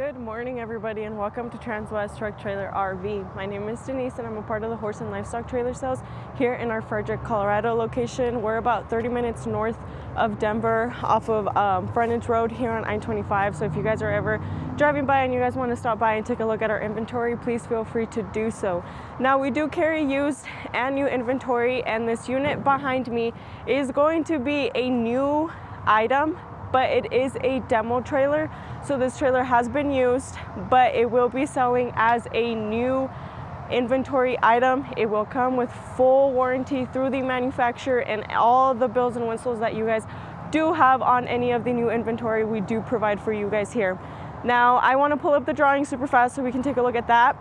Good morning, everybody, and welcome to Transwest Truck Trailer RV. My name is Denise, and I'm a part of the horse and livestock trailer sales here in our Frederick, Colorado location. We're about 30 minutes north of Denver off of Frontage Road here on I-25. So if you guys are ever driving by and you guys want to stop by and take a look at our inventory, please feel free to do so. Now, we do carry used and new inventory, and this unit behind me is going to be a new item, but it is a demo trailer. So this trailer has been used, but it will be selling as a new inventory item. It will come with full warranty through the manufacturer, and all the bells and whistles that you guys do have on any of the new inventory we do provide for you guys here. Now, I want to pull up the drawing super fast so we can take a look at that.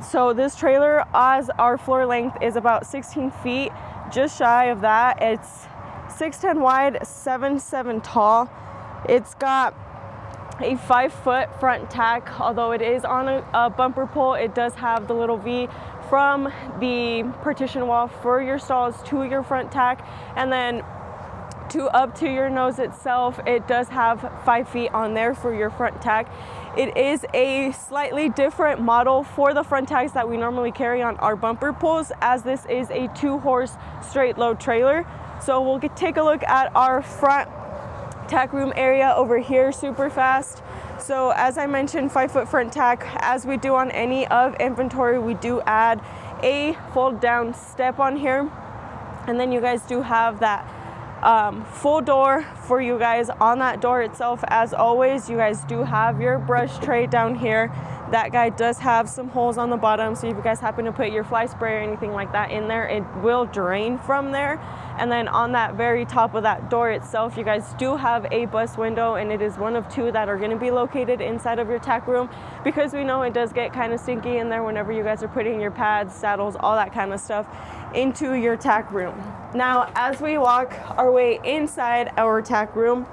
So this trailer, as our floor length is about 16 feet, just shy of that. It's 6'10" wide, 7'7" tall. It's got a 5-foot front tack. Although it is on a bumper pull, it does have the little V from the partition wall for your stalls to your front tack, and then up to your nose itself, it does have 5 feet on there for your front tack. It is a slightly different model for the front tacks that we normally carry on our bumper pulls, as this is a 2-horse straight load trailer. So we'll take a look at our front tack room area over here super fast. So as I mentioned, 5-foot front tack. As we do on any of inventory, we do add a fold down step on here, and then you guys do have that full door for you guys. On that door itself, as always, you guys do have your brush tray down here. That guy does have some holes on the bottom, so if you guys happen to put your fly spray or anything like that in there, it will drain from there. And then on that very top of that door itself, you guys do have a bus window, and it is one of 2 that are going to be located inside of your tack room, because we know it does get kind of stinky in there whenever you guys are putting your pads, saddles, all that kind of stuff into your tack room. Now, as we walk our way inside our tack room,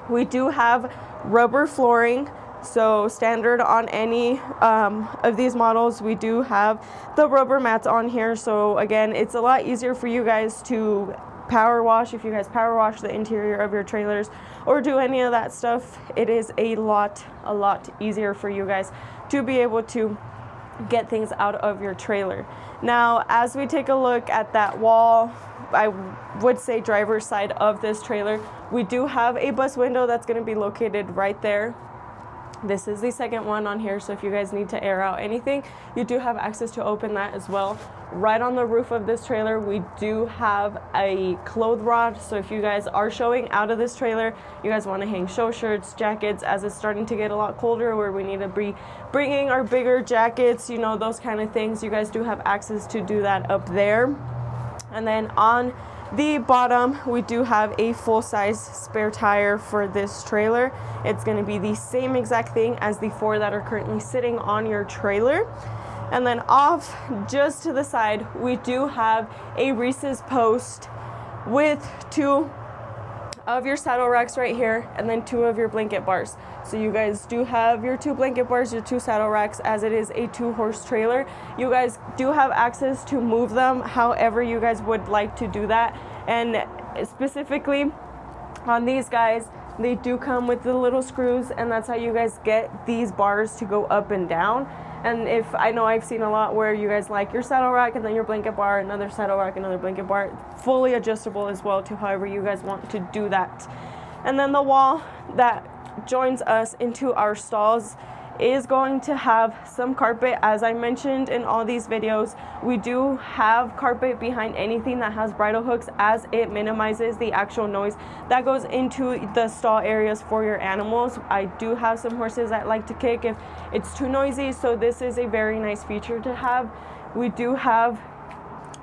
we do have rubber flooring. So standard on any of these models, we do have the rubber mats on here. So again, it's a lot easier for you guys to power wash. If you guys power wash the interior of your trailers or do any of that stuff, it is a lot easier for you guys to be able to get things out of your trailer. Now, as we take a look at that wall, I would say driver's side of this trailer, we do have a bus window that's going to be located right there. This is the second one on here, so if you guys need to air out anything, you do have access to open that as well. Right on the roof of this trailer, we do have a clothes rod, so if you guys are showing out of this trailer, you guys want to hang show shirts, jackets, as it's starting to get a lot colder where we need to be bringing our bigger jackets, you know, those kind of things, you guys do have access to do that up there. And then on the bottom, we do have a full-size spare tire for this trailer. It's going to be the same exact thing as the 4 that are currently sitting on your trailer. And then off just to the side, we do have a Reese's post with 2 of your saddle racks right here, and then 2 of your blanket bars. So you guys do have your 2 blanket bars, your 2 saddle racks, as it is a 2-horse trailer. You guys do have access to move them however you guys would like to do that. And specifically on these guys, they do come with the little screws, and that's how you guys get these bars to go up and down. And if I know I've seen a lot where you guys like your saddle rack and then your blanket bar, another saddle rack, another blanket bar, fully adjustable as well to however you guys want to do that. And then the wall that joins us into our stalls is going to have some carpet. As I mentioned in all these videos, we do have carpet behind anything that has bridle hooks, as it minimizes the actual noise that goes into the stall areas for your animals. I do have some horses that like to kick if it's too noisy, so this is a very nice feature to have. We do have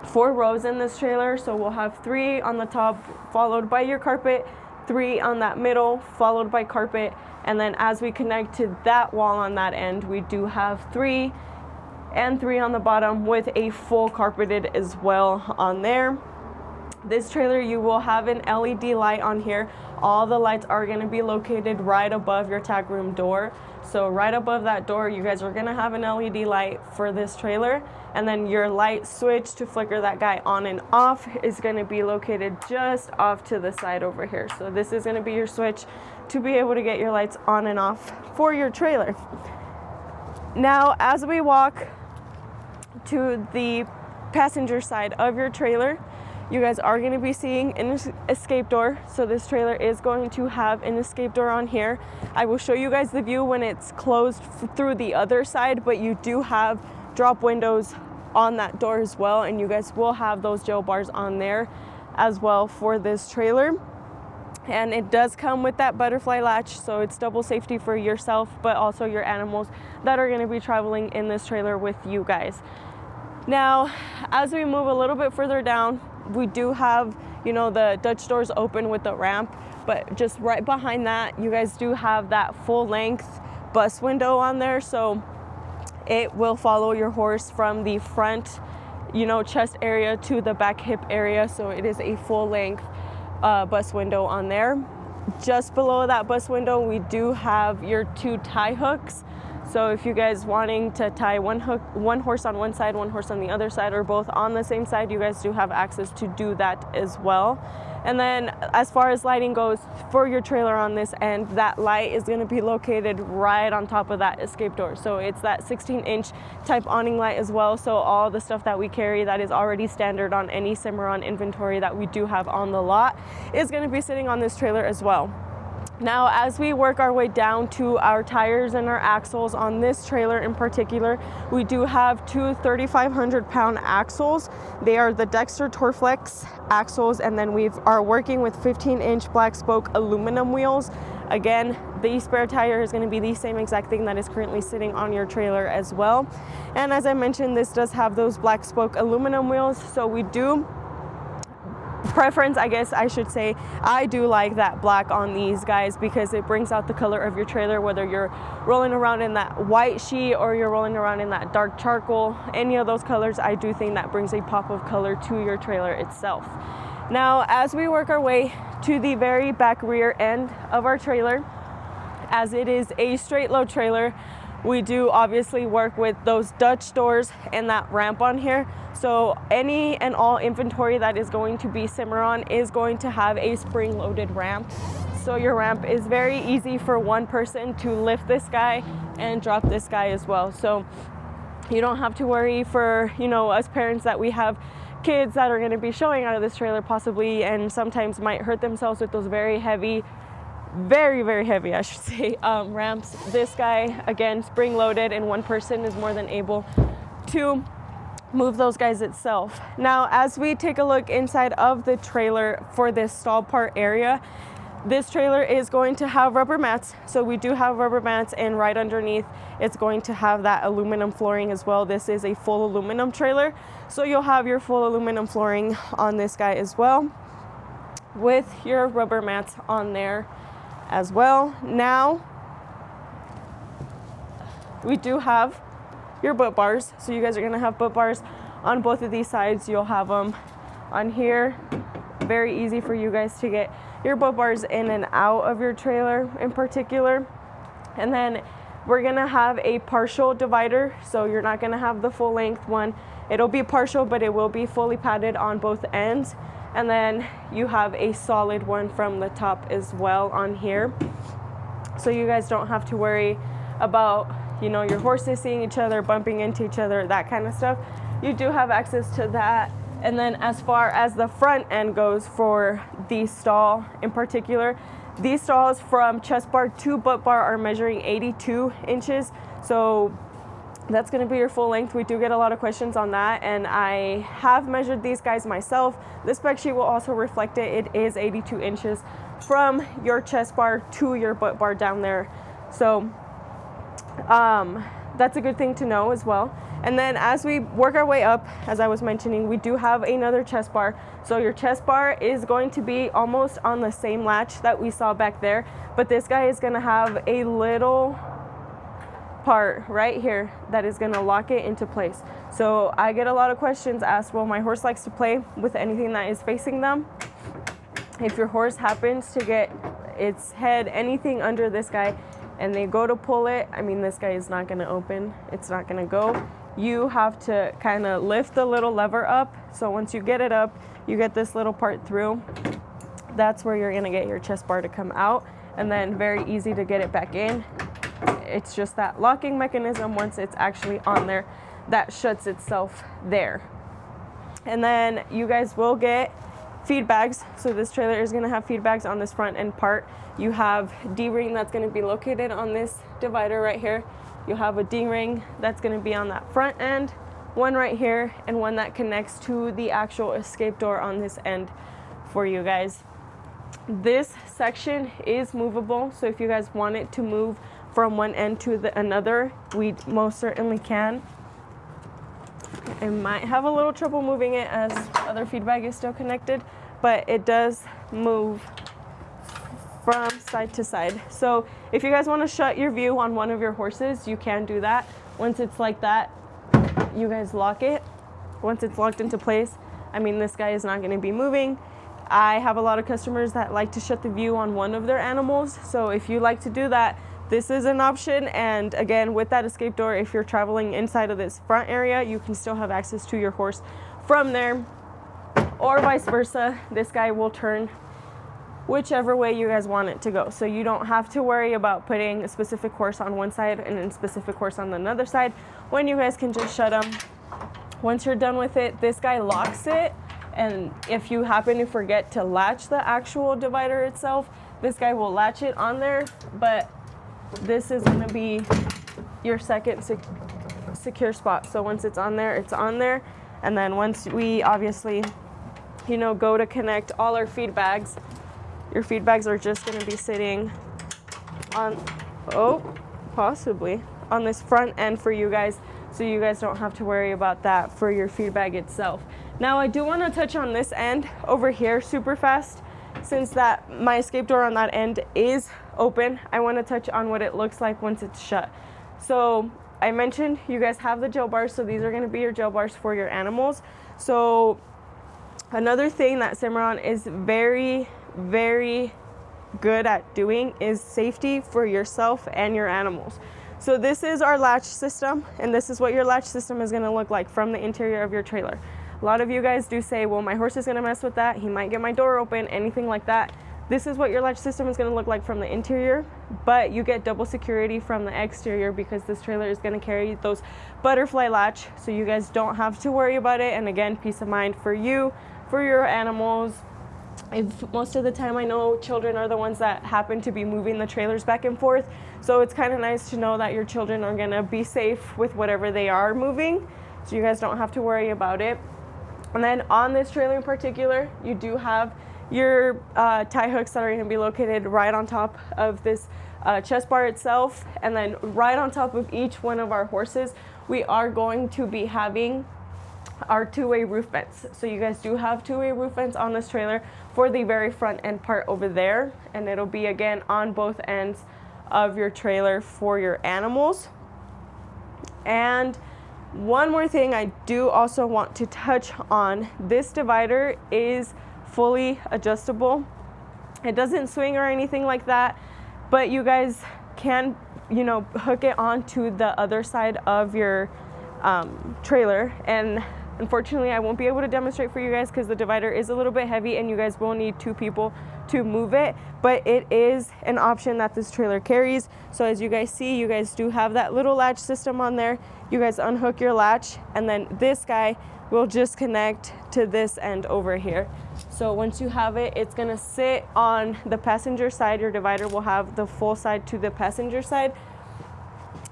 4 rows in this trailer, so we'll have 3 on the top followed by your carpet, 3 on that middle followed by carpet, and then as we connect to that wall on that end, we do have 3 and 3 on the bottom with a full carpeted as well on there. This trailer, you will have an LED light on here. All the lights are going to be located right above your tack room door. So right above that door, you guys are going to have an LED light for this trailer. And then your light switch to flicker that guy on and off is going to be located just off to the side over here. So this is going to be your switch to be able to get your lights on and off for your trailer. Now, as we walk to the passenger side of your trailer, you guys are going to be seeing an escape door. So this trailer is going to have an escape door on here. I will show you guys the view when it's closed through the other side, but you do have drop windows on that door as well, and you guys will have those jail bars on there as well for this trailer. And it does come with that butterfly latch, so it's double safety for yourself, but also your animals that are going to be traveling in this trailer with you guys. Now, as we move a little bit further down, we do have, you know, the Dutch doors open with the ramp, but just right behind that, you guys do have that full length bus window on there. So it will follow your horse from the front, you know, chest area to the back hip area. So it is a full length bus window on there. Just below that bus window, we do have your 2 tie hooks. So if you guys wanting to tie one horse on one side, one horse on the other side, or both on the same side, you guys do have access to do that as well. And then as far as lighting goes for your trailer on this end, that light is going to be located right on top of that escape door. So it's that 16-inch type awning light as well. So all the stuff that we carry that is already standard on any Cimarron inventory that we do have on the lot is going to be sitting on this trailer as well. Now, as we work our way down to our tires and our axles on this trailer in particular, we do have 2 3,500-pound axles. They are the Dexter Torflex axles, and then we are working with 15-inch black spoke aluminum wheels. Again, the spare tire is going to be the same exact thing that is currently sitting on your trailer as well. And as I mentioned, this does have those black spoke aluminum wheels, so we do preference, I guess I should say, I do like that black on these guys because it brings out the color of your trailer, whether you're rolling around in that white sheet or you're rolling around in that dark charcoal, any of those colors, I do think that brings a pop of color to your trailer itself. Now, as we work our way to the very back rear end of our trailer, as it is a straight load trailer, we do obviously work with those Dutch doors and that ramp on here. So any and all inventory that is going to be Cimarron is going to have a spring-loaded ramp. So your ramp is very easy for one person to lift this guy and drop this guy as well. So you don't have to worry for, you know, us parents that we have kids that are going to be showing out of this trailer possibly, and sometimes might hurt themselves with those very heavy, very heavy, I should say, ramps. This guy, again, spring-loaded, and one person is more than able to move those guys itself. Now, as we take a look inside of the trailer for this stall part area, this trailer is going to have rubber mats. So we do have rubber mats, and right underneath it's going to have that aluminum flooring as well. This is a full aluminum trailer, so you'll have your full aluminum flooring on this guy as well, with your rubber mats on there as well. Now we do have your butt bars, so you guys are going to have butt bars on both of these sides. You'll have them on here. Very easy for you guys to get your butt bars in and out of your trailer in particular. And then we're going to have a partial divider, so you're not going to have the full length one. It'll be partial, but it will be fully padded on both ends. And then you have a solid one from the top as well on here, so you guys don't have to worry about, you know, your horses seeing each other, bumping into each other, that kind of stuff. You do have access to that. And then as far as the front end goes for the stall in particular, these stalls from chest bar to butt bar are measuring 82 inches. So that's going to be your full length. We do get a lot of questions on that, and I have measured these guys myself. The spec sheet will also reflect it. It is 82 inches from your chest bar to your butt bar down there. So that's a good thing to know as well. And then as we work our way up, as I was mentioning, we do have another chest bar. So your chest bar is going to be almost on the same latch that we saw back there, but this guy is going to have a little part right here that is going to lock it into place. So I get a lot of questions asked, well, my horse likes to play with anything that is facing them. If your horse happens to get its head anything under this guy and they go to pull it, I mean, this guy is not going to open. It's not going to go. You have to kind of lift the little lever up. So once you get it up, you get this little part through. That's where you're going to get your chest bar to come out, and then very easy to get it back in. It's just that locking mechanism, once it's actually on there, that shuts itself there. And then you guys will get feed bags. So this trailer is going to have feed bags on this front end part. You have D-ring that's going to be located on this divider right here. You'll have a D-ring that's going to be on that front end, one right here, and one that connects to the actual escape door on this end for you guys. This section is movable, so if you guys want it to move from one end to another, we most certainly can. I might have a little trouble moving it as other feed bag is still connected, but it does move from side to side. So if you guys want to shut your view on one of your horses, you can do that. Once it's like that, you guys lock it. Once it's locked into place, I mean, this guy is not going to be moving. I have a lot of customers that like to shut the view on one of their animals. So if you like to do that, this is an option. And again, with that escape door, if you're traveling inside of this front area, you can still have access to your horse from there, or vice versa. This guy will turn whichever way you guys want it to go. So you don't have to worry about putting a specific horse on one side and a specific horse on another side, when you guys can just shut them. Once you're done with it, this guy locks it. And if you happen to forget to latch the actual divider itself, this guy will latch it on there, but this is going to be your second secure spot. So once it's on there, it's on there. And then once we obviously, go to connect all our feed bags, your feed bags are just going to be sitting on, possibly on this front end for you guys. So you guys don't have to worry about that for your feed bag itself. Now I do want to touch on this end over here super fast. Since that my escape door on that end is open, I want to touch on what it looks like once it's shut. So I mentioned you guys have the gel bars, so these are going to be your gel bars for your animals. So another thing that Cimarron is very, very good at doing is safety for yourself and your animals. So this is our latch system, and this is what your latch system is going to look like from the interior of your trailer. A lot of you guys do say, well, my horse is going to mess with that. He might get my door open, anything like that. This is what your latch system is going to look like from the interior, but you get double security from the exterior because this trailer is going to carry those butterfly latch, so you guys don't have to worry about it. And again, peace of mind for you, for your animals. If most of the time, I know children are the ones that happen to be moving the trailers back and forth, so it's kind of nice to know that your children are going to be safe with whatever they are moving, so you guys don't have to worry about it. And then on this trailer in particular, you do have your tie hooks that are going to be located right on top of this chest bar itself. And then right on top of each one of our horses, we are going to be having our two-way roof vents. So you guys do have two-way roof vents on this trailer for the very front end part over there. And it'll be, again, on both ends of your trailer for your animals. And one more thing I do also want to touch on, this divider is fully adjustable. It doesn't swing or anything like that, but you guys can, hook it onto the other side of your trailer. And unfortunately, I won't be able to demonstrate for you guys because the divider is a little bit heavy and you guys will need two people to move it, but it is an option that this trailer carries. So as you guys see, you guys do have that little latch system on there. You guys unhook your latch, and then this guy will just connect to this end over here. So once you have it, it's gonna sit on the passenger side. Your divider will have the full side to the passenger side.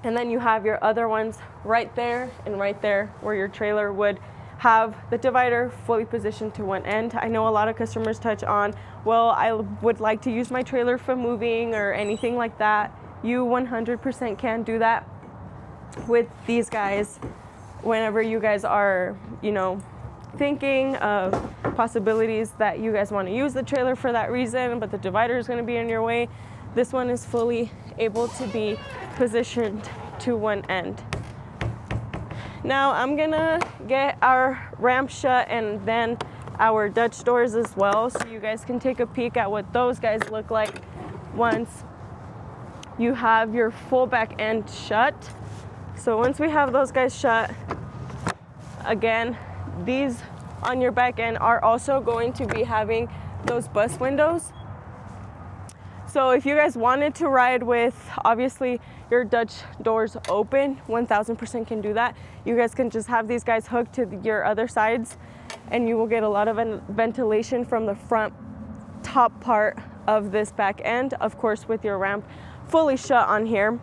And then you have your other ones right there and right there where your trailer would have the divider fully positioned to one end. I know a lot of customers touch on, well, I would like to use my trailer for moving or anything like that. You 100% can do that with these guys whenever you guys are, thinking of possibilities that you guys want to use the trailer for that reason, but the divider is going to be in your way. This one is fully able to be positioned to one end. Now I'm gonna get our ramp shut and then our Dutch doors as well, so you guys can take a peek at what those guys look like once you have your full back end shut. So once we have those guys shut, again, these on your back end are also going to be having those bus windows. So if you guys wanted to ride with, obviously, your Dutch doors open, 1000% can do that. You guys can just have these guys hooked to your other sides, and you will get a lot of ventilation from the front top part of this back end, of course, with your ramp fully shut on here.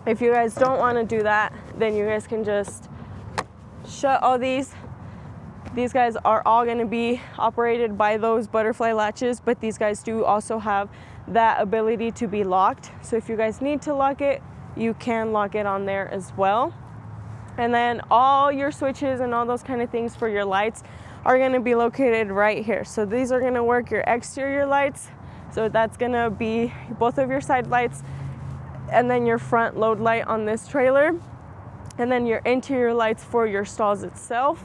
If you guys don't want to do that, then you guys can just shut all these. These guys are all going to be operated by those butterfly latches, but these guys do also have that ability to be locked. So if you guys need to lock it, you can lock it on there as well. And then all your switches and all those kind of things for your lights are going to be located right here. So these are going to work your exterior lights. So that's going to be both of your side lights and then your front load light on this trailer, and then your interior lights for your stalls itself.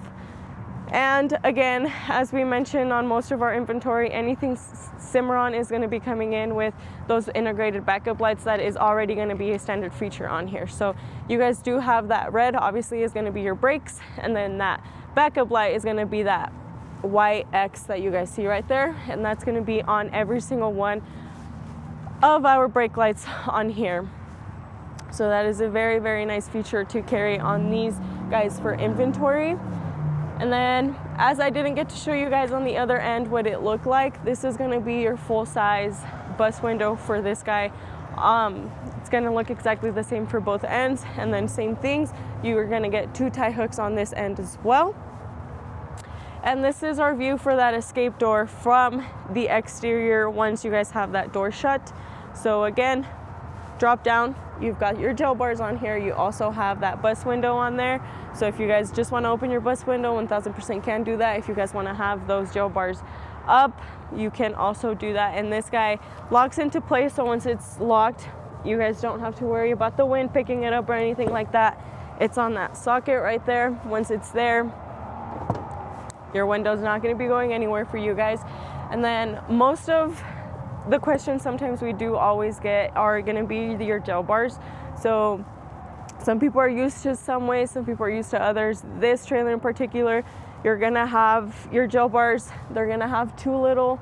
And again, as we mentioned on most of our inventory, anything Cimarron is going to be coming in with those integrated backup lights. That is already going to be a standard feature on here. So you guys do have that red, obviously, is going to be your brakes, and then that backup light is going to be that white X that you guys see right there, and that's going to be on every single one of our brake lights on here. So that is a very, very nice feature to carry on these guys for inventory. And then, as I didn't get to show you guys on the other end what it looked like, this is going to be your full-size bus window for this guy. It's going to look exactly the same for both ends, and then same things. You are going to get 2 tie hooks on this end as well. And this is our view for that escape door from the exterior once you guys have that door shut. So again, drop down, you've got your gel bars on here. You also have that bus window on there. So if you guys just want to open your bus window, 1000% can do that. If you guys want to have those gel bars up, you can also do that. And this guy locks into place, so once it's locked, you guys don't have to worry about the wind picking it up or anything like that. It's on that socket right there. Once it's there, your window's not going to be going anywhere for you guys. And then most of the questions sometimes we do always get are going to be your gel bars. So some people are used to some ways, some people are used to others. This trailer in particular, you're going to have your gel bars. They're going to have 2 little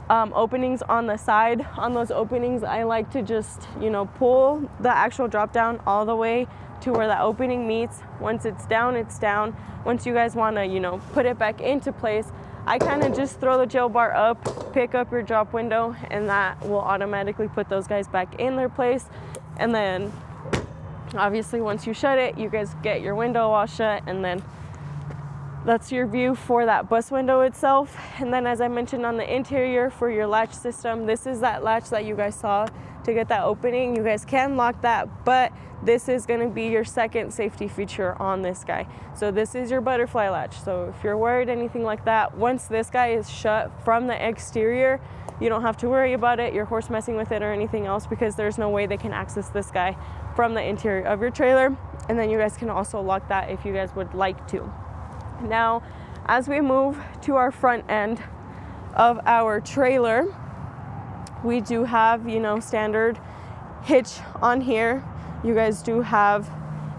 openings on the side. On those openings, I like to just, pull the actual drop down all the way to where that opening meets. Once it's down, it's down. Once you guys want to, put it back into place, I kind of just throw the gel bar up, pick up your drop window, and that will automatically put those guys back in their place. And then obviously once you shut it, you guys get your window all shut, and then that's your view for that bus window itself. And then, as I mentioned, on the interior for your latch system, this is that latch that you guys saw to get that opening. You guys can lock that, but this is going to be your second safety feature on this guy. So this is your butterfly latch. So if you're worried anything like that, once this guy is shut from the exterior, you don't have to worry about it, your horse messing with it or anything else, because there's no way they can access this guy from the interior of your trailer. And then you guys can also lock that if you guys would like to. Now, as we move to our front end of our trailer, we do have, standard hitch on here. You guys do have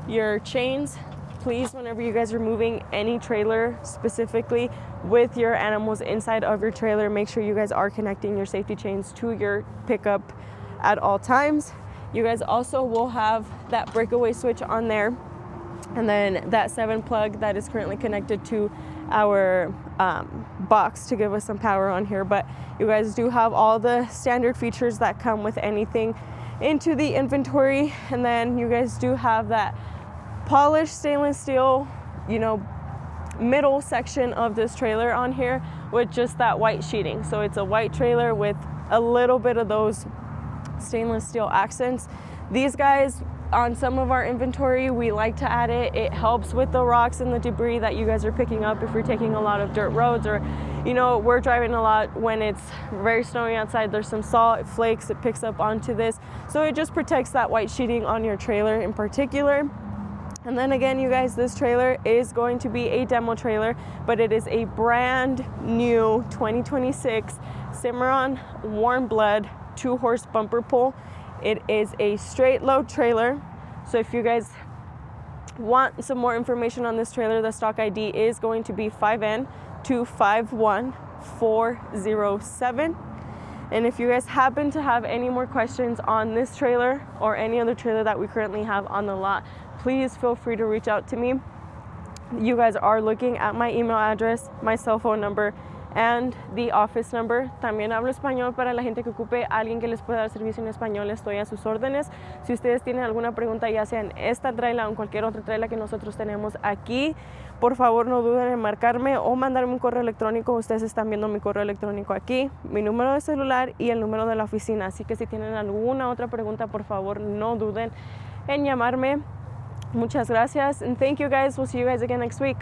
your chains. Please, whenever you guys are moving any trailer specifically with your animals inside of your trailer, make sure you guys are connecting your safety chains to your pickup at all times. You guys also will have that breakaway switch on there, and then that 7 plug that is currently connected to our box to give us some power on here. But you guys do have all the standard features that come with anything into the inventory. And then you guys do have that polished stainless steel, middle section of this trailer on here with just that white sheeting. So it's a white trailer with a little bit of those stainless steel accents. These guys, on some of our inventory, we like to add it. It helps with the rocks and the debris that you guys are picking up if you're taking a lot of dirt roads, or we're driving a lot when it's very snowy outside. There's some salt, it flakes, it picks up onto this, so it just protects that white sheeting on your trailer in particular. And then again, you guys, this trailer is going to be a demo trailer, but it is a brand new 2026 Cimarron Warmblood 2-horse bumper pull. It is a straight load trailer. So if you guys want some more information on this trailer, the stock ID is going to be 5N251407. And if you guys happen to have any more questions on this trailer or any other trailer that we currently have on the lot, please feel free to reach out to me. You guys are looking at my email address, my cell phone number, and the office number. También hablo español para la gente que ocupe a alguien que les pueda dar servicio en español. Estoy a sus órdenes. Si ustedes tienen alguna pregunta, ya sea en esta trailer o en cualquier otra trailer que nosotros tenemos aquí, por favor no duden en marcarme o mandarme un correo electrónico. Ustedes están viendo mi correo electrónico aquí, mi número de celular y el número de la oficina. Así que si tienen alguna otra pregunta, por favor no duden en llamarme. Muchas gracias, and thank you guys. We'll see you guys again next week.